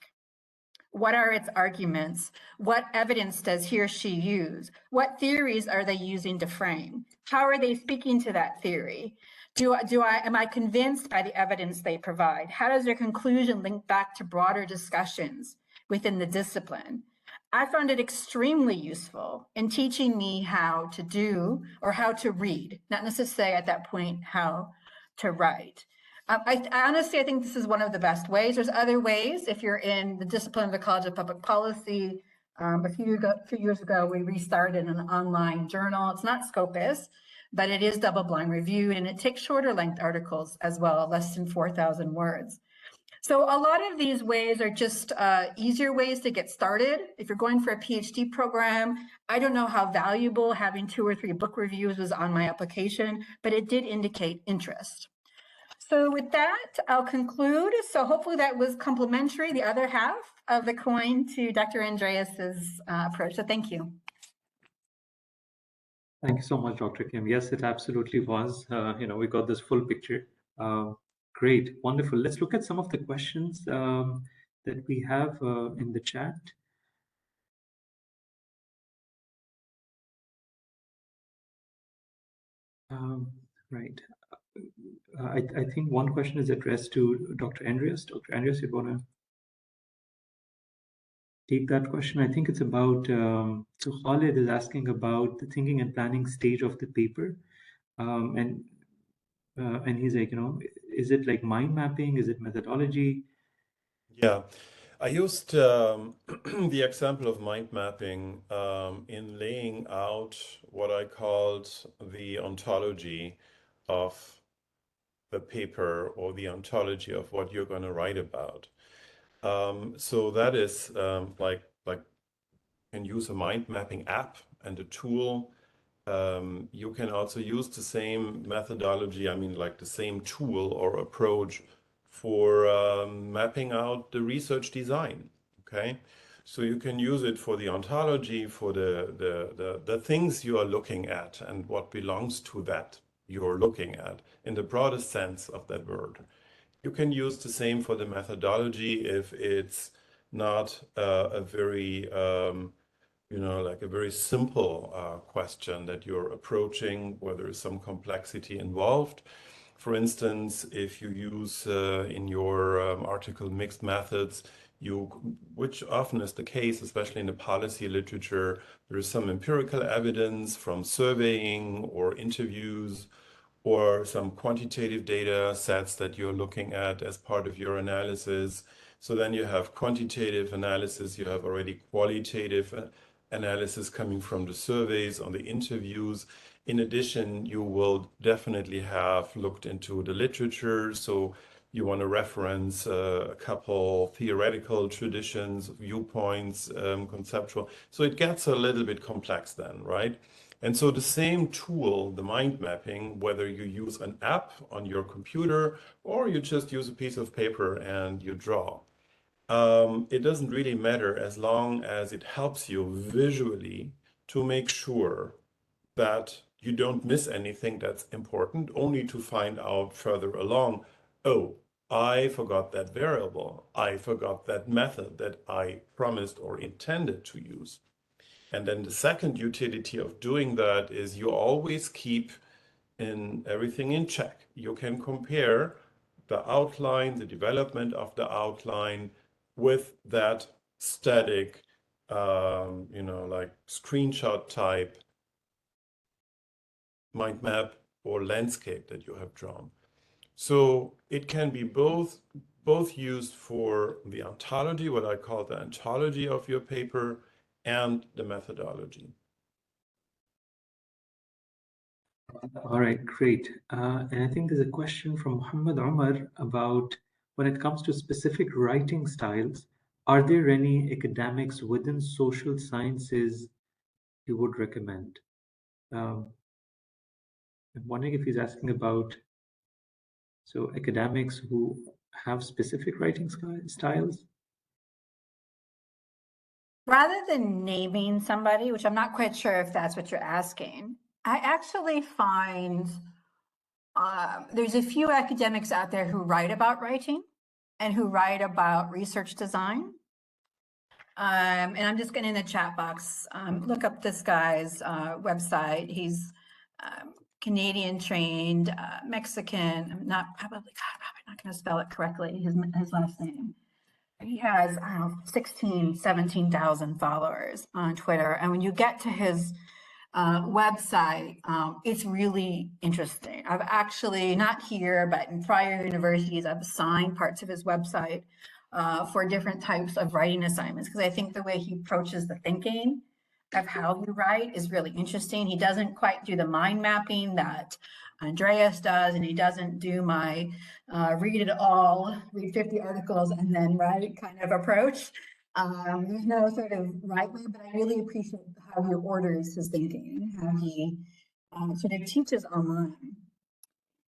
What are its arguments? What evidence does he or she use? What theories are they using to frame? How are they speaking to that theory? Am I convinced by the evidence they provide? How does their conclusion link back to broader discussions within the discipline? I found it extremely useful in teaching me how to do or how to read, not necessarily at that point how to write. I honestly, I think this is one of the best ways. There's other ways. If you're in the discipline of the College of Public Policy, a few years ago, we restarted an online journal. It's not Scopus, but it is double blind reviewed, and it takes shorter length articles as well, less than 4,000 words. So a lot of these ways are just easier ways to get started. If you're going for a PhD program, I don't know how valuable having 2 or 3 book reviews was on my application, but it did indicate interest. So with that, I'll conclude. So hopefully that was complementary, the other half of the coin to Dr. Andreas's approach. So thank you. Thank you so much, Dr. Kim. Yes, it absolutely was. We got this full picture. Great, wonderful. Let's look at some of the questions that we have in the chat. Right. I think one question is addressed to Dr. Andreas. Dr. Andreas, you want to take that question? I think it's about, so Khalid is asking about the thinking and planning stage of the paper. And he's like, is it like mind mapping? Is it methodology? Yeah, I used the example of mind mapping in laying out what I called the ontology of the paper or the ontology of what you're going to write about. So that is like you can use a mind mapping app and a tool. You can also use the same methodology, like the same tool or approach for mapping out the research design. Okay, so you can use it for the ontology, for the things you are looking at and what belongs to that you're looking at in the broadest sense of that word. You can use the same for the methodology if it's not a very like a very simple question that you're approaching where there is some complexity involved. For instance, if you use in your article mixed methods, which often is the case, especially in the policy literature, there is some empirical evidence from surveying or interviews or some quantitative data sets that you're looking at as part of your analysis. So then you have quantitative analysis, you have already qualitative analysis coming from the surveys on the interviews. In addition, you will definitely have looked into the literature. So you want to reference a couple theoretical traditions, viewpoints, conceptual. So it gets a little bit complex then, right? And so the same tool, the mind mapping, whether you use an app on your computer or you just use a piece of paper and you draw, it doesn't really matter as long as it helps you visually to make sure that you don't miss anything that's important, only to find out further along, oh, I forgot that variable. I forgot that method that I promised or intended to use. And then the second utility of doing that is you always keep everything in check. You can compare the outline, the development of the outline with that static, like screenshot type mind map or landscape that you have drawn. So it can be both used for the ontology, what I call the ontology of your paper, and the methodology. All right, great. And I think there's a question from Muhammad Umar about when it comes to specific writing styles, are there any academics within social sciences you would recommend? I'm wondering if he's asking about academics who have specific writing styles. Rather than naming somebody, which I'm not quite sure if that's what you're asking, I actually find there's a few academics out there who write about writing and who write about research design. And I'm just getting in the chat box, look up this guy's website. He's Canadian trained, Mexican. I'm probably not going to spell it correctly, his last name. He has, I don't know, 16, 17,000 followers on Twitter. And when you get to his website, it's really interesting. I've actually, not here, but in prior universities, I've assigned parts of his website for different types of writing assignments, because I think the way he approaches the thinking of how you write is really interesting. He doesn't quite do the mind mapping that Andreas does, and he doesn't do my read it all, read 50 articles and then write kind of approach. There's no sort of right way, but I really appreciate how he orders his thinking, how he sort of teaches online.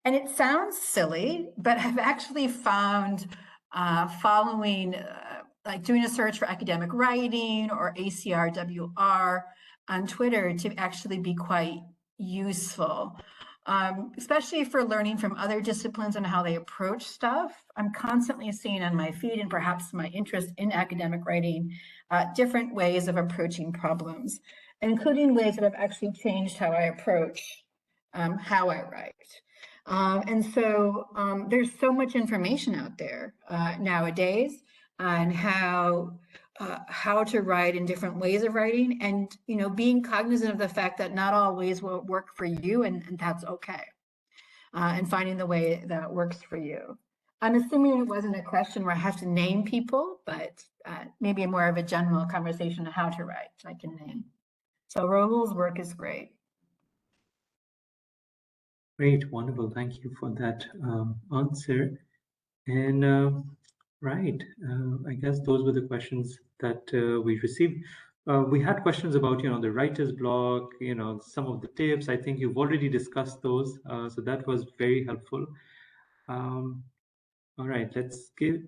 And it sounds silly, but I've actually found following, like doing a search for academic writing or ACRWR on Twitter to actually be quite useful, especially for learning from other disciplines and how they approach stuff. I'm constantly seeing on my feed, and perhaps my interest in academic writing, different ways of approaching problems, including ways that have actually changed how I approach how I write. And so there's so much information out there nowadays on how to write in different ways of writing, and being cognizant of the fact that not all ways will work for you, and that's okay. And finding the way that works for you. I'm assuming it wasn't a question where I have to name people, but maybe more of a general conversation on how to write I can name. So Rahul's work is great. Great, wonderful. Thank you for that answer. And right, I guess those were the questions that we received. We had questions about, the writer's block, some of the tips. I think you've already discussed those, so that was very helpful. All right, let's give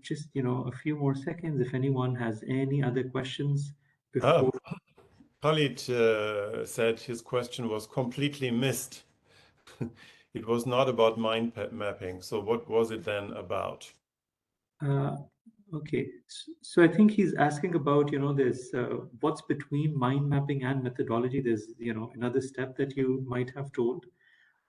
just, a few more seconds if anyone has any other questions before. Khalid said his question was completely missed. It was not about mind mapping. So what was it then about? Okay, so I think he's asking about, this what's between mind mapping and methodology. There's, another step that you might have told.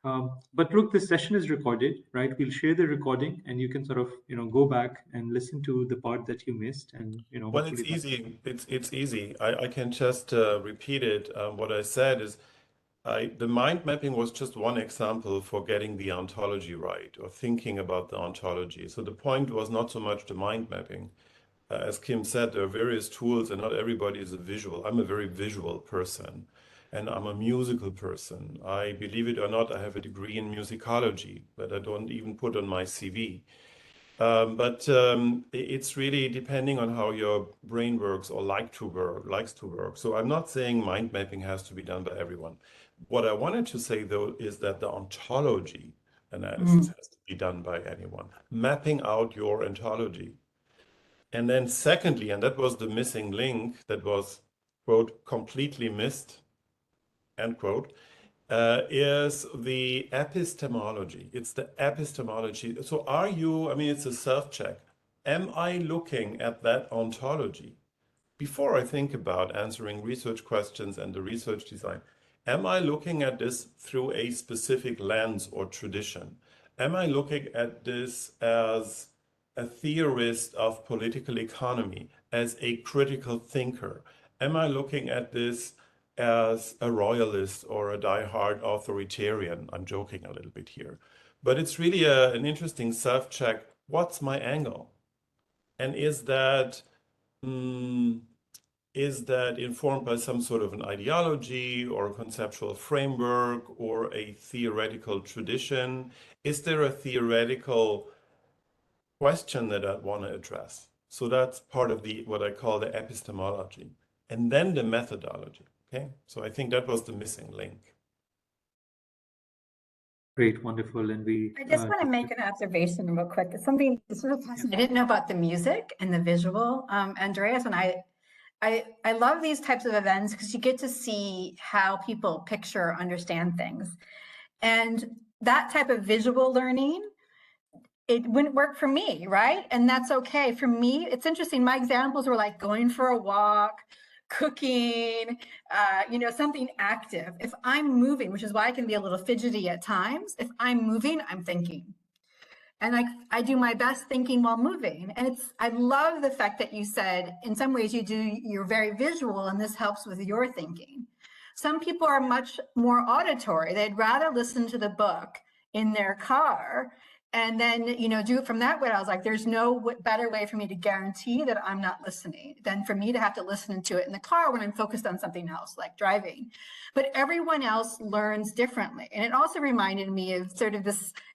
But look, this session is recorded, right? We'll share the recording, and you can sort of, go back and listen to the part that you missed, and Well, it's hopefully that. easy. It's easy. I can just repeat it. What I said is the mind mapping was just one example for getting the ontology right or thinking about the ontology. So the point was not so much the mind mapping. As Kim said, there are various tools, and not everybody is a visual. I'm a very visual person, and I'm a musical person. I believe it or not, I have a degree in musicology that I don't even put on my CV. But it's really depending on how your brain works or likes to work. So I'm not saying mind mapping has to be done by everyone. What I wanted to say though is that the ontology analysis has to be done by anyone, mapping out your ontology. And then secondly, and that was the missing link that was, quote, completely missed, end quote, is the epistemology. It's the epistemology. So are you, I mean, it's a self-check. Am I looking at that ontology? Before I think about answering research questions and the research design, am I looking at this through a specific lens or tradition? Am I looking at this as a theorist of political economy, as a critical thinker? Am I looking at this as a royalist or a die-hard authoritarian? I'm joking a little bit here. But it's really an interesting self-check. What's my angle? And is that informed by some sort of an ideology or a conceptual framework or a theoretical tradition? Is there a theoretical question that I want to address? So that's part of the what I call the epistemology. And then the methodology. Okay, so I think that was the missing link. Great, wonderful, and we. I just want to make an observation real quick. It's something that's really fascinating. I didn't know about the music and the visual, Andreas, and I love these types of events because you get to see how people picture or understand things. And that type of visual learning, it wouldn't work for me, right? And that's okay. For me, it's interesting. My examples were like going for a walk, cooking, something active. If I'm moving, which is why I can be a little fidgety at times, if I'm moving, I'm thinking. And I do my best thinking while moving. And I love the fact that you said, in some ways you're very visual and this helps with your thinking. Some people are much more auditory. They'd rather listen to the book in their car and then, do it from that way. I was like, there's no better way for me to guarantee that I'm not listening than for me to have to listen to it in the car when I'm focused on something else, like driving. But everyone else learns differently. And it also reminded me of sort of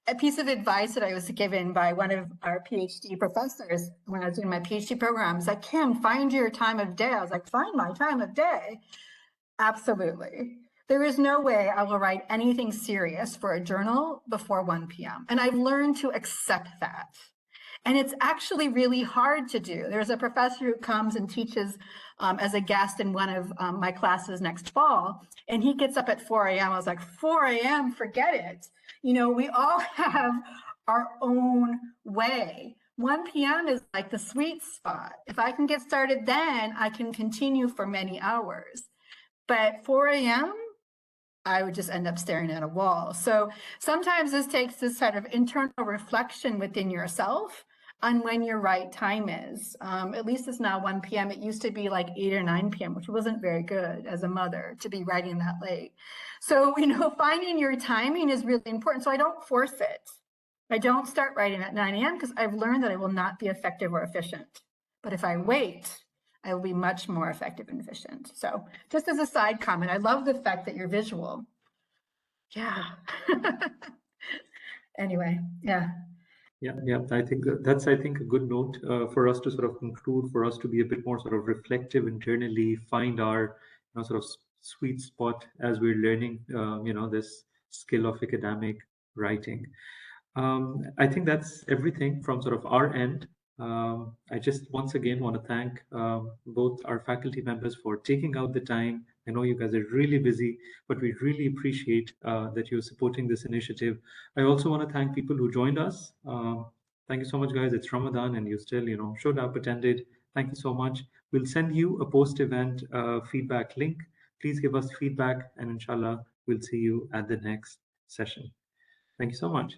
a piece of advice that I was given by one of our PhD professors when I was doing my PhD program. It's like, Kim, find your time of day. I was like, find my time of day? Absolutely. There is no way I will write anything serious for a journal before 1 p.m. And I've learned to accept that. And it's actually really hard to do. There's a professor who comes and teaches as a guest in one of my classes next fall, and he gets up at 4 a.m. I was like, 4 a.m., forget it. We all have our own way. 1 p.m. is like the sweet spot. If I can get started then, I can continue for many hours. But 4 a.m., I would just end up staring at a wall. So sometimes this takes this sort of internal reflection within yourself on when your right time is. At least it's now 1 p.m. It used to be like 8 or 9 p.m., which wasn't very good as a mother to be writing that late. So, finding your timing is really important. So I don't force it. I don't start writing at 9 a.m. because I've learned that I will not be effective or efficient. But if I wait, I will be much more effective and efficient. So just as a side comment, I love the fact that you're visual. Yeah. Anyway, yeah. Yeah. I think that's a good note for us to sort of conclude, for us to be a bit more sort of reflective internally, find our sort of sweet spot as we're learning, this skill of academic writing. I think that's everything from sort of our end. I just once again want to thank both our faculty members for taking out the time. I know you guys are really busy, but we really appreciate that you're supporting this initiative. I also want to thank people who joined us. Thank you so much, guys. It's Ramadan and you still, should have attended. Thank you so much. We'll send you a post-event feedback link. Please give us feedback and inshallah, we'll see you at the next session. Thank you so much.